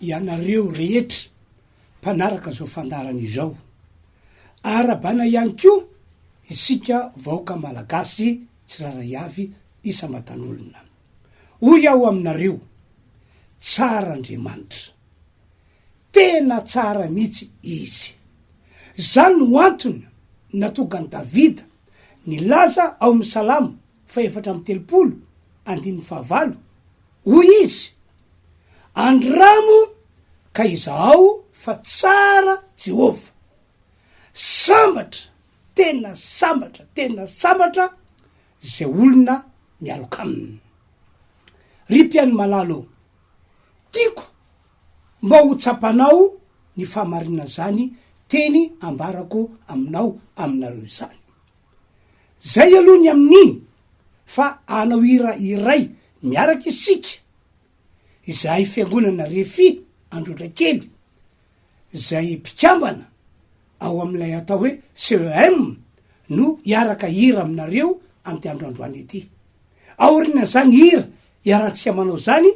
ianareo rehetra mpanaraka zao fandarana izao, arabana ihany koa isika vahoaka malagasy tsiraray avy isa matan'olona. Hoy aho aminareo, tsara Andriamanitra, tena tsara mihitsy izy. Zany no antony natogany Davida nilaza ao amin'ny Salamo 4:3-5 hoy izy, andramo ka izaho fa tsara Jehovah, sambatra, tena sambatra zay olona mialoka aminy. Ry mpiany malalo, tiako mba ho tsapanao ny famarina zany teny ambarako aminao aminareo zany. Zay aloha ny amin'iny fa anao iray miaraky isika izay fiangonana RHEFI Androndrakely zay mpikambana ao amin'ilay atao hoe CEM no iaraka hira aminareo amty androandroany ity. Aorina zany hira iarantsika manao zany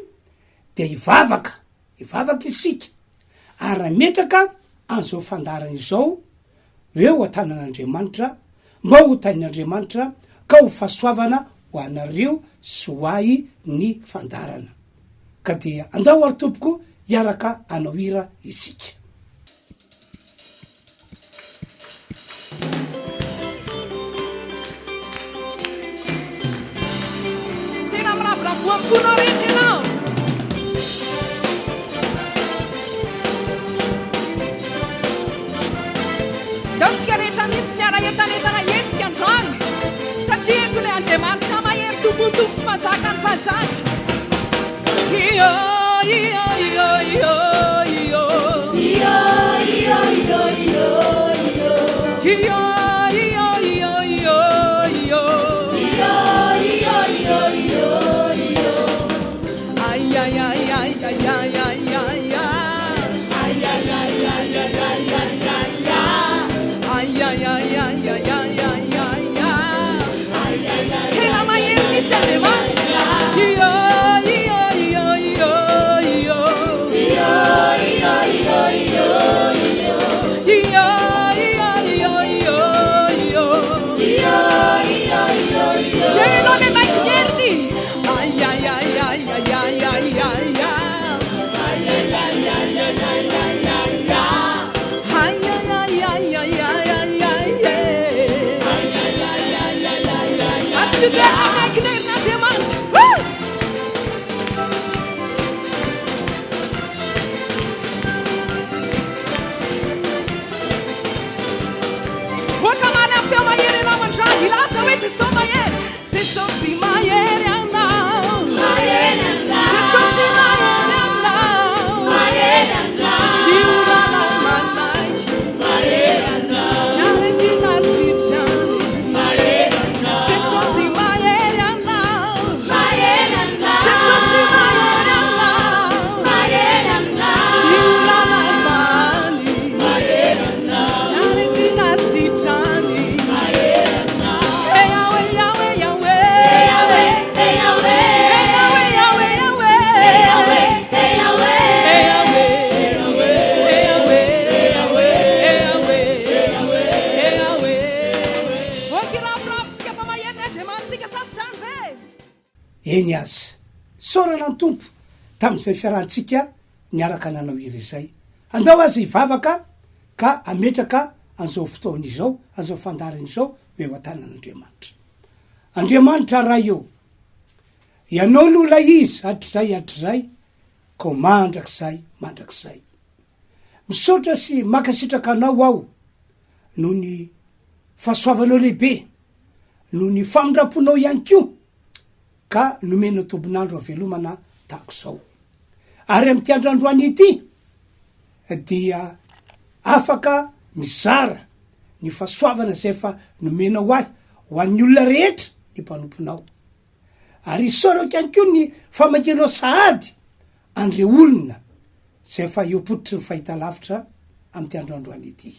de ivavaka isika ara-metraka an'izao fandarana izao eo an-tanan'Andriamanitra, mba ho tain'Andriamanitra ka ho fahasoavana ho anareo sy ho ahy ny fandarana. Ka dia andao ary tompoko iaraka anao hira isika. Tena miravoravoa mifonao rehetra ianao. Daontsika rehetra mihitsy ny ara-entanentana etsika androany, satria eto ilay Andriamanitra mahery tompontoko sy mpanjaka ny mpanjaka. Eny azy, sorana ny tompo tam'izay fiarantsika niaraka nanao hira izay. Andao azy ivavaka ka ametraka an'izao fotoana izao, an'izao fandarana izao eo an-tanan'Andriamanitra. Andriamanitra raha eo, ianao no la izy hatrizay, ko mandrakizay. Misaotra sy makasitraka anao aho no ny fahasoavanao lehibe, no ny famindraponao ihany koa, ka nomena tombonandro avelomana tahako zao. Ary amty androandroany ity dia afaka mizara ny fahasoavana zay fa nomenao ahy ho an'ny olona rehetra ny mpanomponao. Ary isaorako ihany koa ny famakianao sahady andre olona zay fa iopototry ny fahita lavitra amty androandroany ity.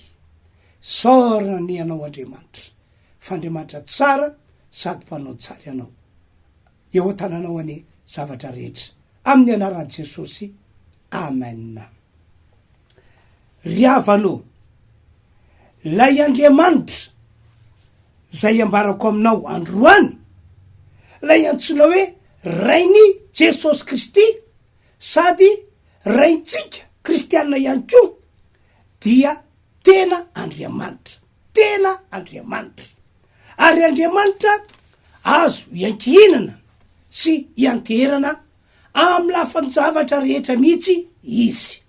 Saorana ny anao Andriamanitra, fa Andriamanitra tsara sady mpanao tsara ianao. Eo an-tananao any zavatra rehetra amin'ny anaran'i Jesosy. amen. Ry avalo lay Andriamanitra zay ambarako aminao androany, lay antsoina hoe rainy Jesosy Kristy sady raintsika kristianina ihany ko, dia tena Andriamanitra, tena Andriamanitra. Ary Andriamanitra azo iankihinana sy ianterana amy lafanjavatra rehetra mihitsy izy.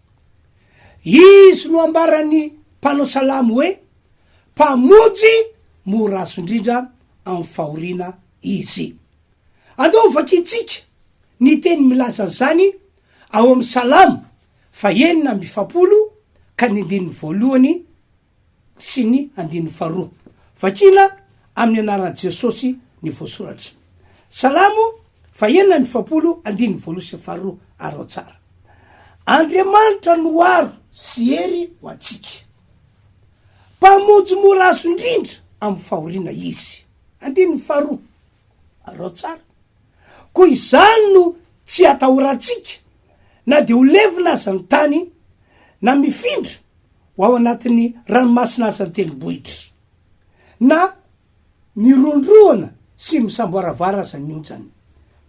Izy no ambarany mpanao salamo hoe mpamonjy mora azo indrindra amy fahoriana izy. Andao vakitsika ny teny milaza zany ao amy salamo 150 ka ny 1 sy ny 2. Vakina amin'ny anaran'i Jesosy ny voasoratra. Salamo 150 sy 2 arao tsara. Andriamanitra no aro sy hery ho atsika, mpamonjy mora azo indrindra amy fahoriana izy. 2 arao tsara. Koa izany no tsy atahorantsika na de ho levina aza ny tany na mifindra ho ao anatin'ny ranomasina aza ny tendrombohitra, na mirondroana sy misamboaravara aza ny onjany,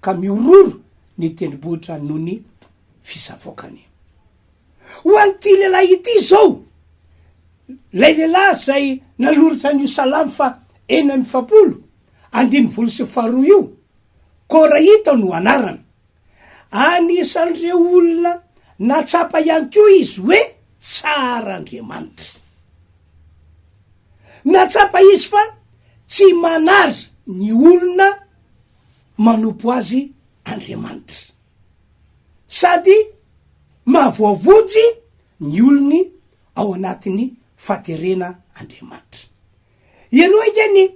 ka miororo ny tendrombohitra noho ny fisavokany. Ho an'ity lehilahy ity zao, lay lehilahy zay naloritra n'io salamo 150 sy 2 io, Korahita no anarana. Anisan'ireo olona natsapa ihany koa izy hoe tsara Andriamanitra. Natsapa izy fa tsy manary ny olona manompo azy Andriamanitra, sady mahavoavojy ny olony ao anatin'ny faterena Andriamanitra. Ianao ingeny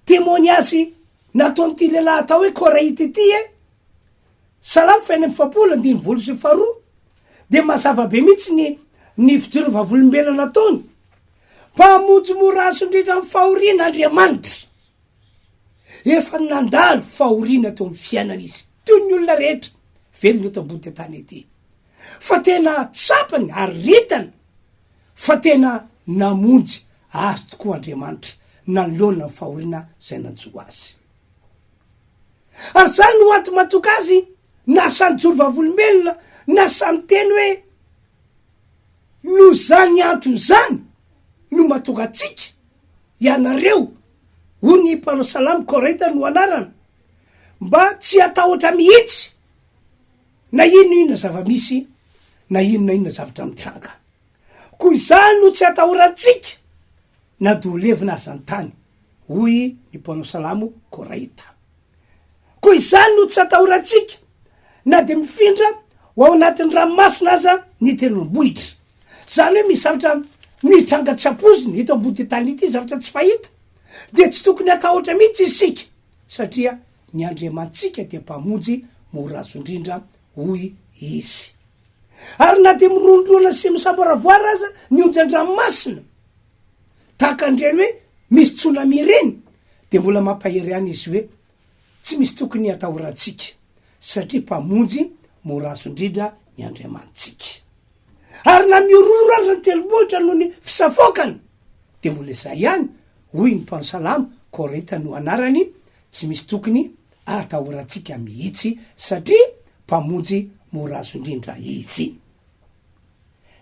témoignage nataon'ity lehilahy atao hoe Korahita ity salamo 150 sy 2 de mazava be mihitsy ny fijoro vavolombelona nataony. Mpamonjy mora azo indrindra amy fahoriana Andriamanitra, efa nandalo fahoriana teo amy fiainana izy, teo ny olona rehetra velony eto ambony tany ety, fa tena tsapany ary ritany, fa tena namonjy azo tokoa Andriamanitra nanolona fahoriana zay nanjo azy. Ary zany no ato matoka azy na samy joro vavolombelona na samy teny hoe no zany antony zany no matoka atsika ianareo, ho ny mpanao salamo Korahita no anarana, mba tsy atahotra mihitsy na inona zava-misy na inona zavatra mitranga. Koa izany no tsy atahorantsika na do levina aza ny tany, hoy ny mpanao salamo Korahita. Koa izany no tsy atahorantsika na de mifindra ho ao anatin'ny ranomasina aza ny tendrombohitra. Zany hoe misy zavatra mitranga tsapoziny eto ambony tany ity, zavatra tsy fahita, de tsy tokony atahotra mihitsy isika, satria ny Andriamantsika de mpamonjy mora azo indrindra, hoy izy. Ary na de mirondrona sy misamboaravoara aza ny onjan-dranomasina, tahaka andreny hoe misy tsunami reny, de mbola mampahery any izy hoe tsy misy tokony atahorantsika, satria mpamonjy mora azo indrindra ny Andriamantsika. Ary na miororo aza ny tendrombohitra noho ny fisavokany, de mbola izay ihany, hoy ny mpanao salamo Korahita no anarany, tsy misy tokony atahorantsika mihitsy, satria mpamonjy mora azo indrindra izy.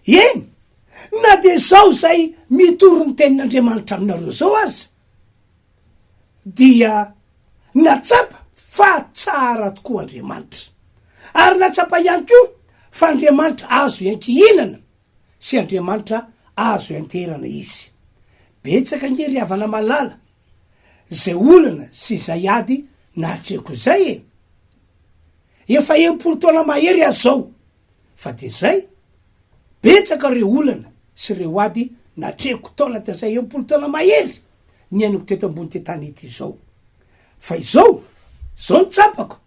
Eny, na de zao zay mitoro ny tenin'Andriamanitra aminareo zao aza, dia natsapa fa tsara tokoa Andriamanitra, ary natsapa ihany koa fa Andriamanitra azo iankihinana sy Andriamanitra azo ianterana izy. Betsaka ngery havana malala zay olana sy zay ady nahatreko zay efa 10 taona mahery azy zao, fa de zay betsaka reo olana sy reo ady nahatreko taolata zay 10 taona mahery ny anoko teto ambony tetany ety zao. Fa izao ny tsapako,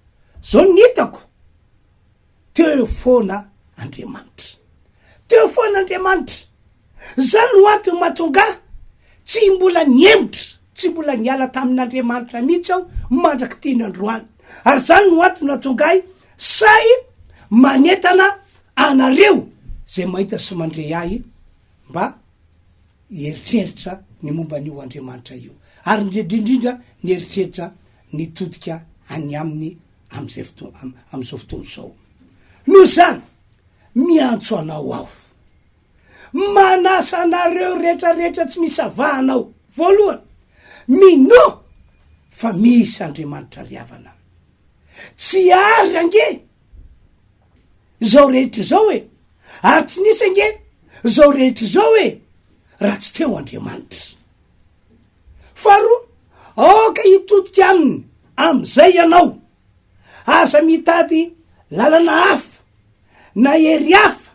zao ny hitako, teo foana Andriamanitra, teo foana Andriamanitra. Zany no antony mahatonga tsy mbola niemotra, tsy mbola niala tamin'Andriamanitra mihitsy aho mandraky teny androany. Ary zany no antony mahatonga say manetana anareo zay mahita sy mandre ahy mba eritreritra ny momba an'io Andriamanitra io, ary indrindra ny eritreritra nitodika any aminy am'izao fotoana zao. No zany miantso anao aho, manasa anareo rehetrarehetra tsy misy avahanao. Voalohany, mino fa misy Andriamanitra riavana, tsy ary ange zao rehetra zao e, ary tsy nisy ange zao rehetra zao e, raha tsy teo Andriamanitra. Faharoa, aoka hitodika aminy am'izay ianao, asa mitady lalana hafa na hery hafa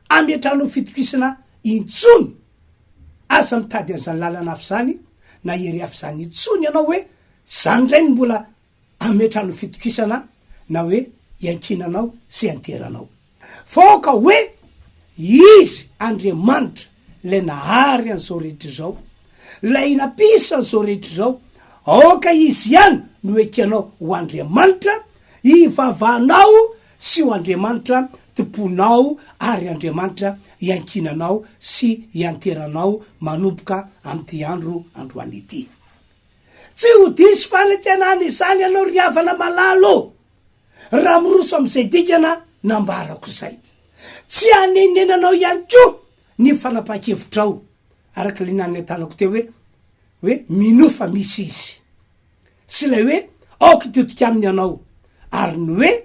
ametrano fitokisana intsony, asa mitady an'izany lalana hafa zany na hery hafa zany intsony ianao hoe zany ndray ny mbola ametrano fitokisana na hoe iankinanao sy anteranao. Fa ka hoe izy Andriamanitra le nahary an'izao rehetra zao, lay napisa an'izao rehetra zao, aoka izy ihany no ekanao ho Andriamanitra, ivavahanao sy ho Andriamanitra tomponao, ary Andriamanitra iankinanao sy ianteranao manomboka am'ty androany ity. Tsy ho disy fanantenana izany ianao riavana malalo, raha miroso am'izay dikana nambarako zay. Tsy anenenanao ihany ko ny fanapaha-kevitrao, araka le nany tanako teo hoe minofa misy izy, sy lay hoe aoka hitodika aminy ianao, ary ny hoe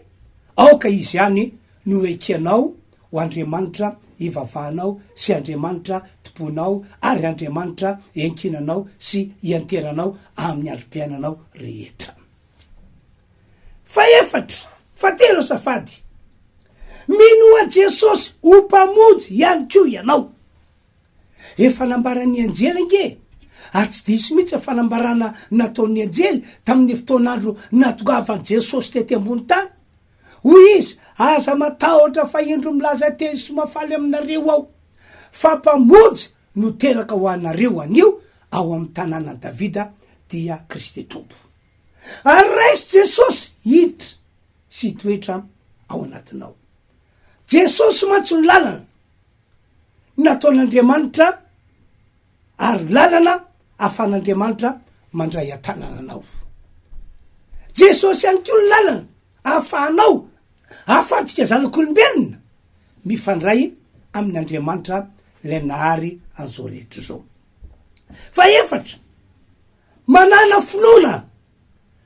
aoka izy ihany no ekanao ho Andriamanitra ivavahanao sy Andriamanitra tomponao, ary Andriamanitra iankinanao sy ianteranao amin'ny androm-piainanao rehetra. Faefatra, fatelo safady, minoa Jesosy ho mpamonjy ihany ko ianao. Efa nambarany anjely nge, ary tsy diso mihitsy fanambarana nataon'ny anjely tamin'ny fotoan'andro natongavany Jesosy tety ambony tany. Hoy izy, aza matahotra fa indro milaza teny sy mafaly aminareo aho, fa mpamonjy no teraka ho anareo anio ao amin'ny tanàna Davida dia Kristy Tompo. Ary raisy Jesosy hiditra sy toetra ao anatinao. Jesosy mantsy ny lalana nataon'Andriamanitra, ary lalana ahafahan'Andriamanitra mandray an-tanànanao. Jesosy ihany ko ny lalana ahafahanao ahafantsika zanak'olombelona mifandray amin'Andriamanitra le nahary an'izao rehetra zao. Faefatra, manana finoana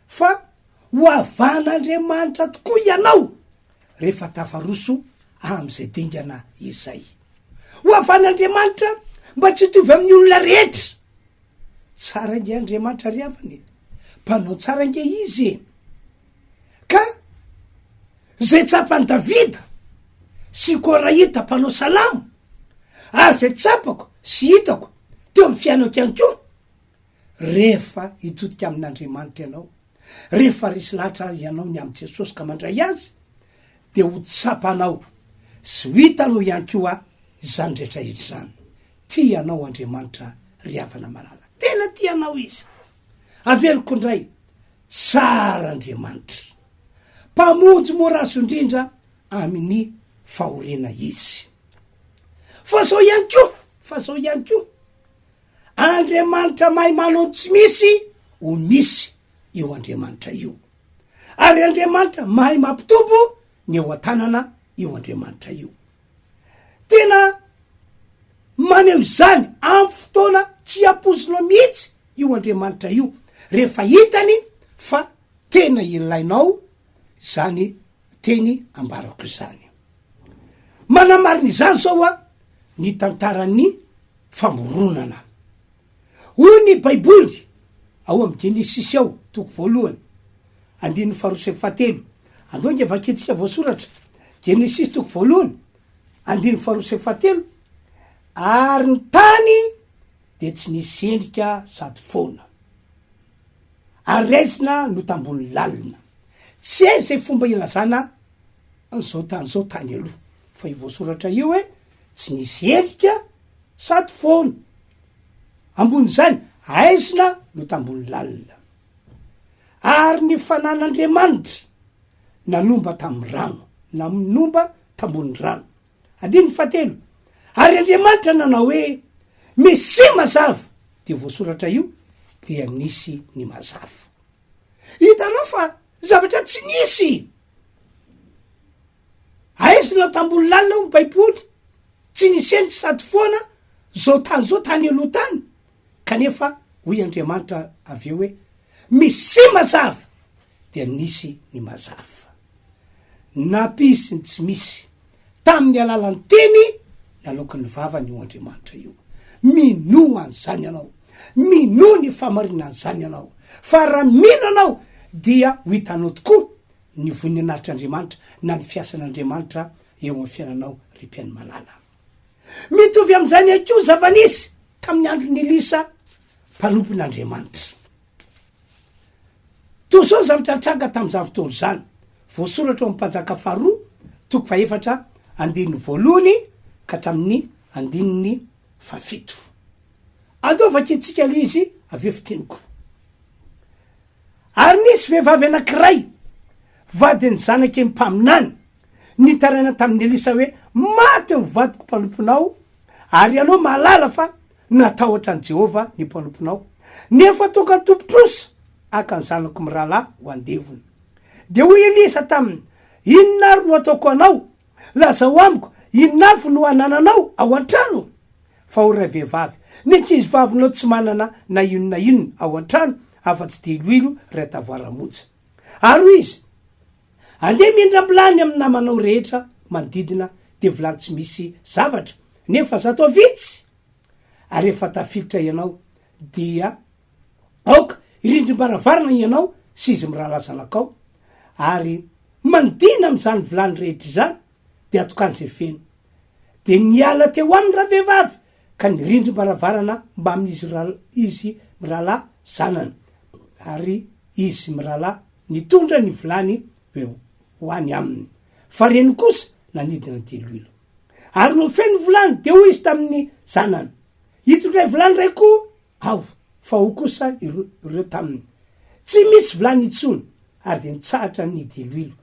fa ho avan'Andriamanitra tokoa ianao rehefa tafaroso am'izay dingana izay. Ho avan'Andriamanitra mba tsy hitovy amin'ny olona rehetra. Tsara nge Andriamanitra riavany, mpanao tsara nge izy, ka zay tsapany Davida sy Korahita mpanao salamo, ary zay tsapako sy hitako teo amin'ny fiainako ihany ko, rehefa hitodika amin'Andriamanitra ianao, rehefa resy lahatra ianao ny amin'ny Jesosy ka mandray azy, de ho tsapanao sy ho hitanao ihany koa zany rehetrarehetra zany. Tianao Andriamanitra riavana malala, tena tianao izy. Aveliko ndray, tsara Andriamanitra, mpamonjy mora azo indrindra amin'ny fahoriana izy. Fa zao ihany ko, Andriamanitra mahay manao tsy misy ho misy io Andriamanitra io, ary Andriamanitra mahay mampitombo ny eo an-tanana io Andriamanitra io. Tena maneho izany amin'ny fotoana tsy apozinao mihitsy io Andriamanitra io, rehefa hitany fa tena ilainao zany teny ambarako izany. Manamarina izany zao ny tantaran'ny famoronana. Hoy ny Baiboly ao amin'ny Genesisy ao, toko voalohany, 2:7. Andao nge vaketsika voasoratra, Genesisy toko voalohany, 2:7. Ary ny tany de tsy nisy endrika sady foana, ary raisina no tambony lalina. Tsy hay zay fomba ilazana an'izao tany aloha, fa ivoasoratra io hoe tsy nisy endrika sady foana, ambony zany aizina no tambony lalina. Ary ny fanan'Andriamanitra nanomba tamin'ny rano, nanomba tambony rano, adiny fatelo ary Andriamanitra nanao hoe misy mazava de voasoratra io dia nisy ny mazava. Hitanao fa zavatra tsy nisy aizina tambony lalina ao ny baiboly tsy nisy endriky sady foana zao tany aloha tany kanefa hoy Andriamanitra aveo hoe misy mazava dia nisy ny mazava. Napisy ny tsy misy tamin'ny alalan'ny teny nalokan'ny vavany io Andriamanitra io. Mino an'izany ianao, mino ny famarina an'izany ianao, fa raha mino anao dia ho hitanao tokoa ny voninahitry'Andriamanitra na ny fiasan'Andriamanitra eo amin'ny fiainanao rim-piainy malala. Mitovy amin'izany akio zava-nisy tamin'ny andron'ny Elisa mpanompon'Andriamanitra. Toy zao zavatra tranga tamin'ny zavotolo zany voasoratra ao Mpanjaka faharoa toko 4:1 ka hatramin'ny 7. Andovakitsika le izy aveo fitiniko. Ary nisy vehivavy anankiray vadiny zanake Mpamonjy nitaraina tamin'ny Elisa hoe maty ny vadiko mpanomponao ary ianao malala fa natahotra an Jehovah ny mpanomponao nefa toka ny tompotrosa aka ny zanako mirahalahy ho andevony. De hoy Elisa taminy inona ary no ataoko anao lazao amiko inona avy no anananao ao an-trano fa ho ray vehivavy ny ankizy vavinao tsy manana na inona ao an-trano afa-tsy de iloilo ray tavoara-moja. Ary izy andeha mindrambilany amin'ny namanao rehetra manodidina de volany tsy misy zavatra nefa zato vitsy ary efa tafilitra ianao dia aoka irindrim-baravarana ianao sy izy mirahalazanakao ary mandina am'izany volany rehetra izany de atokany zay feno de niala teo aminy raha vehivavy ka nirindrim-baravarana mba amin'izy mirahalahy zanany ary izy mirahalahy nitondra ny volany eo hoany aminy fa reny kosa nanidina teloilo ary no feno volany de hoy izy tamin'ny zanany hitondray volany ray koa ao fa ho kosa ireo taminy tsy misy volany itsony ary de nitsahatra ny teloilo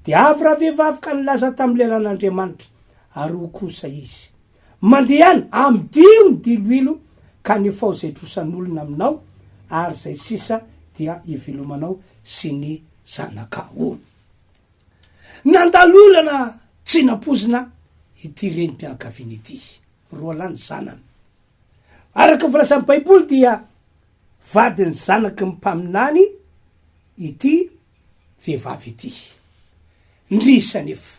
de avy raha vehivavy ka nilaza tamin'ny lelan'Andriamanitra ary ho kosa izy mandehany amidio ny teloilo ka nefa ho zay trosan'olona aminao ary zay sisa dia ivelomanao sy ny zanakao. Nandalolana tsy napozina ity renim-pianakaviana ity roa lany zanany araka volasany baiboly dia vadiny zanaky Mpamonjy ity vehivavy ity ndrisa nefa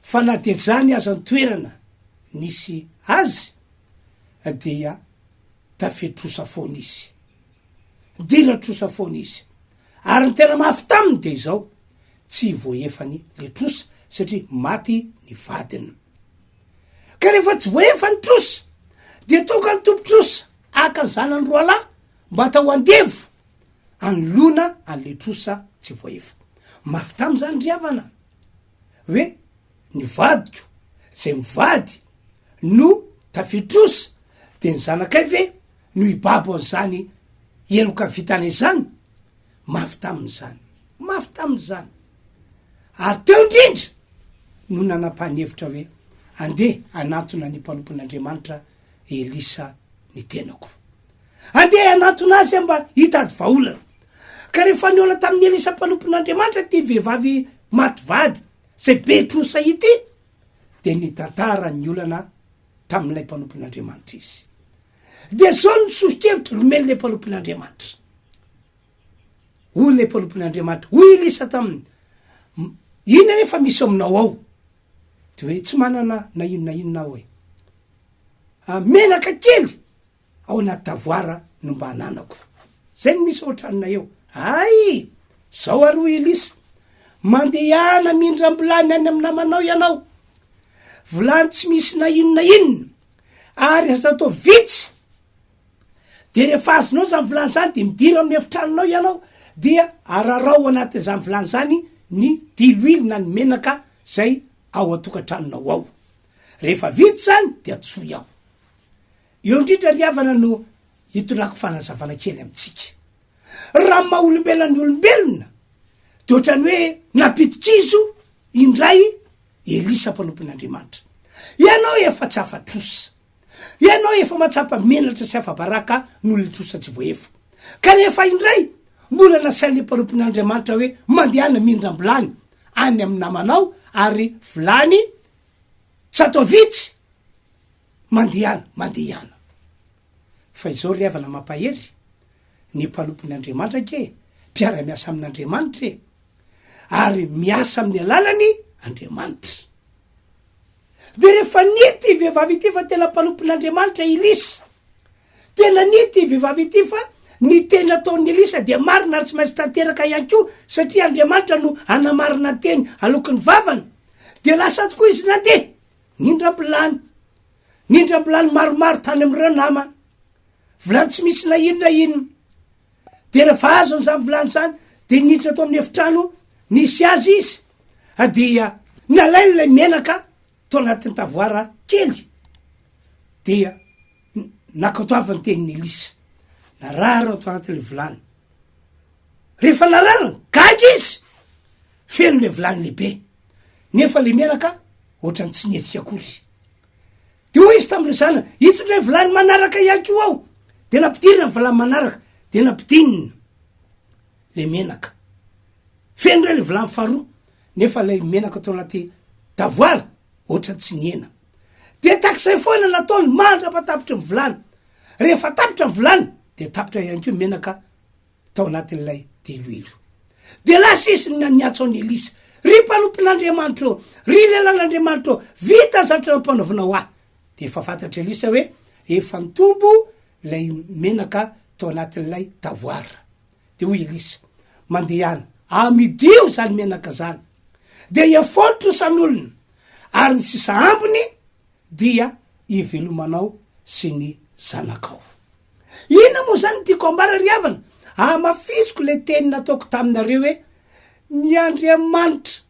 fa na de zany aza ny toerana nisy azy dia tafetrosa foana izy diratrosa foana izy ary ny tena mafy taminy de zao tsy voaefany le trosa satria maty ny vadiny ka rehefa tsy voaefany trosa de toka ny tompotrosa aka ny zanany roalahy mba atao andevo anolona an'le trosa tsy voaefa mafy tamy zany riavana hoe ny vadiko zay mivady no tafetrosa de ny zanakay ve no ibabo an'izany eloka vitany zany mafy tamin'izany ary teo indrindra no nanam-panevitra hoe andeha anatona ny mpanompon'Andriamanitra Elisa ny tenako andeha anatona azy mba hitady vaolana ka rehefa niola tamin'ny Elisa mpanompon'Andriamanitra ty vehivavy maty vady zay be trosa ity de nitantara ny olana tamin'ilay mpanompon'Andriamanitra izy de zao ny sosokevitra lomeny le mpanompon'Andriamanitra hoy le mpanompon'Andriamanitra hoy Elisa taminy ina nefa misy aminao ao de hoe tsy manana na inona ao menaka kely ao anaty tavoara no mba ananako zay ny misy ohatranona eo ay zao ary hoy Elisa mandehana mindrambolany any amin'ny namanao ianao volany tsy misy na inona ary aza atao vitsy de rehefa azonao zany volany zany de midira amin'ny efitranonao ianao dia ararao anaty zany volany zany ny diloilo na ny menaka zay ao atokantranonao ao rehefa vitsy zany de atsoy ao eo indrindra riavana no hitondrako fanazavana kely amitsika raha maha-olombelona ny olombelona de ohatrany hoe napitikizo indray Elisa mpanompon'Andriamanitra ianao efa tsy afatrosa, ianao efa matsapa menatra sy afa-baraka nolo trosa tsy voefa kanefa indray mbola nasain'ny mpanompon'Andriamanitra hoe mandehana mindram-bolany any amin'ny namanao ary volany tsy atao vitsy mandehana fa izao ry havana mampahery ny mpanompon'Andriamanitra ke mpiara-miasa amin'Andriamanitra e ary miasa amin'ny alalany Andriamanitra. De rehefa nity vehivavy ity fa tena mpanompon'Andriamanitra Elisa, tena nity vehivavy ity fa ny teny ataon'ny Elisa de marina ary tsy maintsy tanteraka ihany koa satria Andriamanitra no anamarina teny alokon'ny vavany, de lasa tokoa izy nandeha nindram-bolany maromaro tany am'ireo namany, volany tsy misy na inona de rehefa azo an'izany volany zany de niditra atao amin'ny efitrano nisy azy izy dia nalainy lay menaka tao anatin'ny tavoara kely dia nakatoavany tenin'ny Elisa nararana tao anatin'le volany, rehefa nararana gaga izy feno le volany lehibe nefa le menaka ohatrany tsy nietsika akory. De hoy izy tam'le zana ito le volany manaraka ihany ko ao, de nampidirina ny volany manaraka de nampidinina le menaka feno re le volany faharoa nefa le menaka tao anaty tavoara ohatrany tsy niena. De takizay foana nataony mandrapatapitra ny volany, rehefa tapitra ny volany de tapitra ihany ko menaka tao anatin'ilay teloelo. De lasa izy niatsaon'ny Elisa, ry mpanompon'Andriamanitra o, ry lelan'Andriamanitra o, vita zatra nampanaovanao ahy. De efa fantatra Elisa hoe efa nitombo lay menaka tao anatin'ilay tavoara. De hoy Elisa, mandehana amidio zany menaka zany de iafolotro san'olona ary ny sisa ambony dia ivelomanao sy ny zanakao. Ina moa zany tiako ambara ry havana, amafisiko le teny nataoko taminareo hoe ny Andriamanitra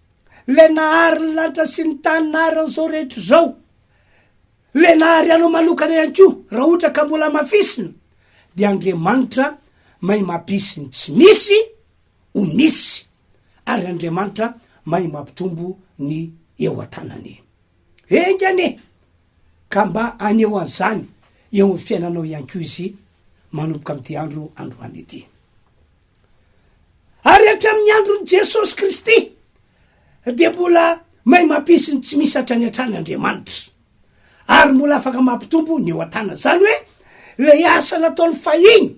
le nahary ny lanitra sy ny tany nahary an'izao rehetra zao, le nahary anao manokana ihany ko raha ohatra ka mbola mafisina, de Andriamanitra mahay mampisy ny tsy misy ho misy ary Andriamanitra mahay mampitombo ny eo an-tanany. Engany ka mba aneo an'izany eo amin'ny fiainanao ihany ko izy manomboka amin'ity androany ity. Ary hatramin'ny andron'i Jesosy Kristy de mbola mahay mampisy ny tsy misy hatrany hatrany Andriamanitra ary mbola afaka mampitombo ny eo an-tanany. Zany hoe le asa nataony fahiny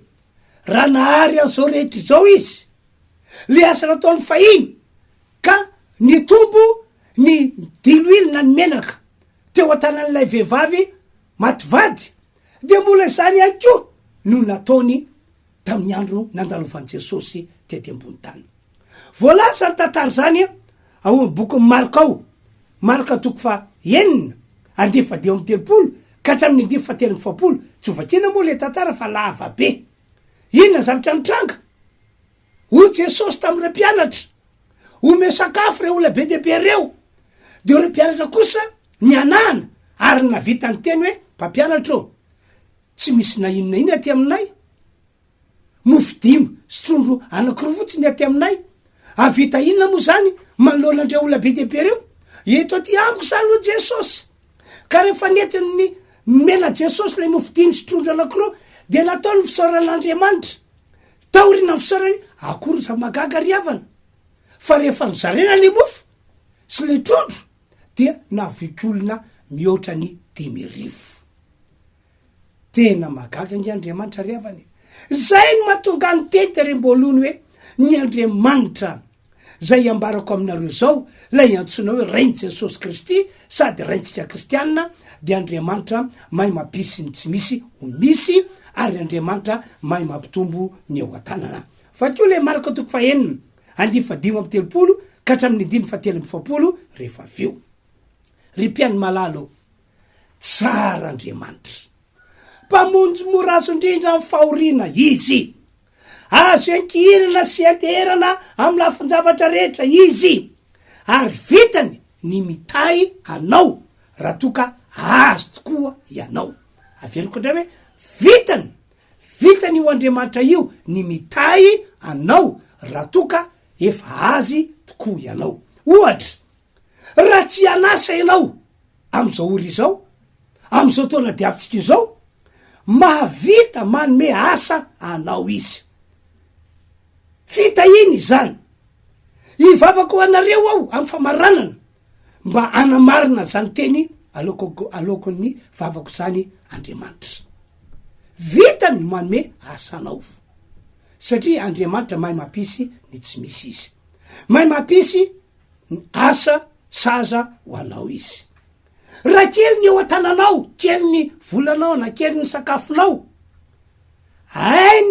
raha nahary an'izao rehetra izao izy, le asa nataony fahiny ka ny tombo ny diloilona ny menaka teo an-tanan'ilay vehivavy mativady, de mbola zany ihany ko no nataony tamin'ny andro nandalovan'i Jesosy tety ambony tany. Voalaza ny tantara zany ao amin'ny bokin'ny Marka ao, Marka 9:1-10 ka hatramin'ny 10:7 tsy ovakina moa le tantara fa lava be. Inona zavatra nitranga? Ho Jesosy tamin'ireo mpianatra ome sakafo reo olona be dehibe reo, de reo mpianatra kosa nianana ary navita ny teny hoe mpampianatra o, tsy misy na inona iny aty aminay, mofo 5 sy trondro anakiroa fotsiny aty aminay, avita inona moa zany manoloanandreo olona be dehibe reo? Eto aty amiko zany ho Jesosy. Ka rehefa netiny mena Jesosy le mofo 5 sy trondro anakiroa de natao ny fisaoran'Andriamanitra taorina ny fisaorany akory za magaga ry havana, fa rehefa nizarena le mofo sy le trondro dia navikolona mihoatra ny 5,000. Tena magaga ny Andriamanitra ry havany. Zay no mahatonga ny teny terem-boalohany hoe ny Andriamanitra zay ambarako aminareo zao lay antsoina hoe Rain'i Jesosy Kristy sady raintsika kristianina, de Andriamanitra mahay mampisy ny tsy misy ho misy ary Andriamanitra mahay mampitombo ny eo an-tanana. Fa keo le Marka 9:5-7 ka hatramin'ny 5:7 rehefa aveo. Ry mpiany malalo, tsara Andriamanitra, mpamonjy mora azo indrindra amin'ny fahoriana izy, azo ankihinana sy anteherana amin'ny lafin-javatra rehetra izy, ary vitany ny mitay anao raha toka azo tokoa ianao. Averiko indray hoe vitany io Andriamanitra io ny mitay anao raha toka efa azy tokoa ianao. Ohatra, raha tsy anasa ianao am'izao ory izao am'izao taona diavitsika izao mahavita manome asa anao izy fitahiny izany ivavaka ho anareo aho amy famaranana mba anamarina zany teny alokon'ny vavako zany Andriamanitra vitany manome asa anao satria Andriamanitra mahay mampisy ny tsy misy izy mahay mampisy ny asa saza ho anao izy raha kely ny eo an-tananao kely ny volanao na kely ny sakafonao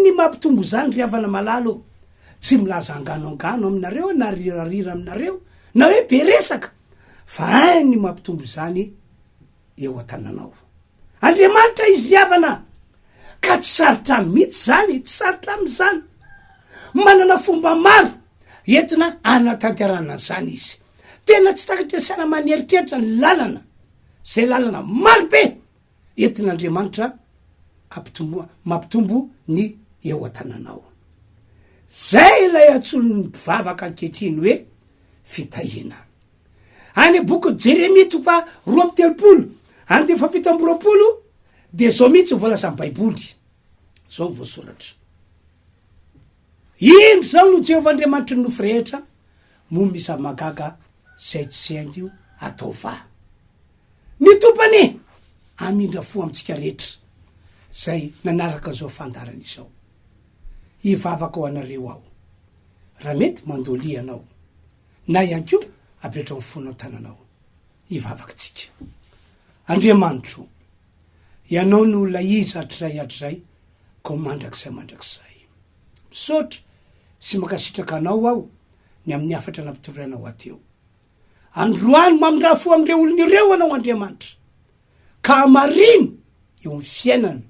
ny mampitombo zany ry havana malalo tsy milaza anganoangano aminareo na rirarira aminareo na hoe be resaka fa ny mampitombo zany eo an-tananao Andriamanitra izy ry havana ka tsy sarotra mihitsy zany tsy sarotra am'zany manana fomba maro entina anatanterana zany izy tena tsy takatresana manieritreritra ny lalana zay lalana maro be entin'Andriamanitra mampitombo ny eo an-tananao zay ilay antsonony mpivavaka ankehitriny hoe fitahina any boky Jeremia 2:3 ande 7 de zao mihitsy voalaza baiboly zao voasoratra indro zao no Jehovah Andriamanitra ny nofo rehetra mo misy magaga zay tsy saingy atao va ny tompany amindra fo amitsika rehetra zay nanaraka zao fandarana izao ivavaka ho anareo aho raha mety mandoli anao na ihany ko apetra ny fona tananao ivavakatsika Andriamanitro ianao no la izy hatrizay ko mandrakizay misaotra sy makasitraka anao aho ny amin'ny afatra nampitoranao ateo androany mamindra fo am'ireo olony ireo anao Andriamanitra ka marino eo ny fiainana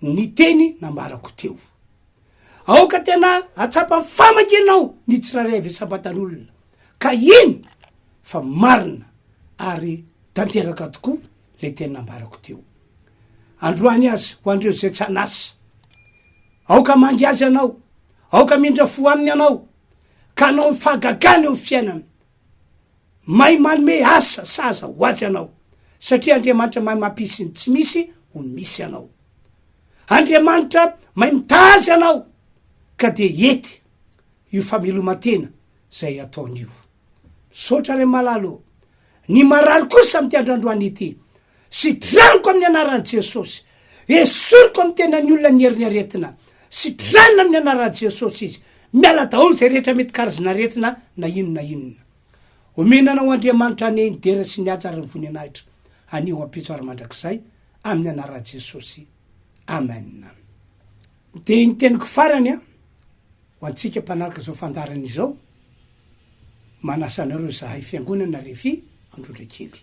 ny teny nambarako teo aoka tena atsapa famaky anao ny tsiraray vesabatan'olona ka ino fa marina ary tanteraka tokoa le teny nambarako teo androany azy ho andreo zay tsy anasy aoka mangy azy anao aoka mindra fo aminy anao ka anao mifahagagana eo fiainana mahay manome asa saza ho azy anao satria Andriamanitra mahay mampisy ny tsy misy ho misy anao Andriamanitra mahay mitazy anao ka de ety io famelomatena zay ataon'io sotra re malalo ny marary kosa amy ty androandroany ity sitraniko amin'ny anaran'i Jesosy esoriko amy tena ny olona ny heriny aretina sitranina amin'ny anaran'i Jesosy izy miala daholo zay rehetra mety karazana aretina na inona omenanao Andriamanitra ny dera sy ny atsara ny voninahitra anio ampitsoary mandrakizay amin'ny anaran'i Jesosy amen de ny teniko farany ho antsika mpanaraka zao fandarana izao manasa anareo zahay fiangonana RHEFI Androndrakely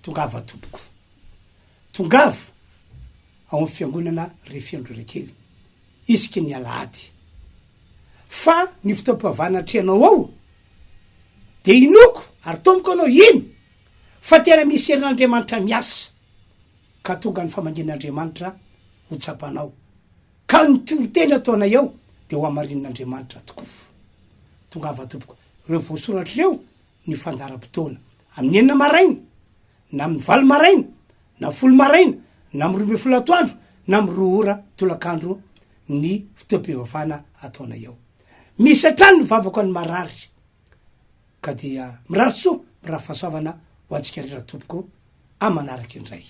tongava tompoko tongava ao amin'ny fiangonana RHEFI Androndrakely isiky ny Alahady fa ny fitaom-pivavahana trianao ao de inoko ary tomoko anao ino fa tena misy herin'Andriamanitra miasa ka tonga ny famangin'Andriamanitra ho tsapanao ka ny toroteny ataonay eo de ho amarin'Andriamanitra tokoa tongava tompoko reo voasoratra reo ny fandaram-potoana amin'ny 9 maraina na amin'ny 8 maraina na 10 maraina na amin'ny 12 atoandro na amin'ny 2 ora tolakandro ny fitaom-pivavahana ataonay eo misy hatrany ny vavako any marary ka dia mirary soa miraha fahasoavana ho antsika rehetra tompoko amanaraka indray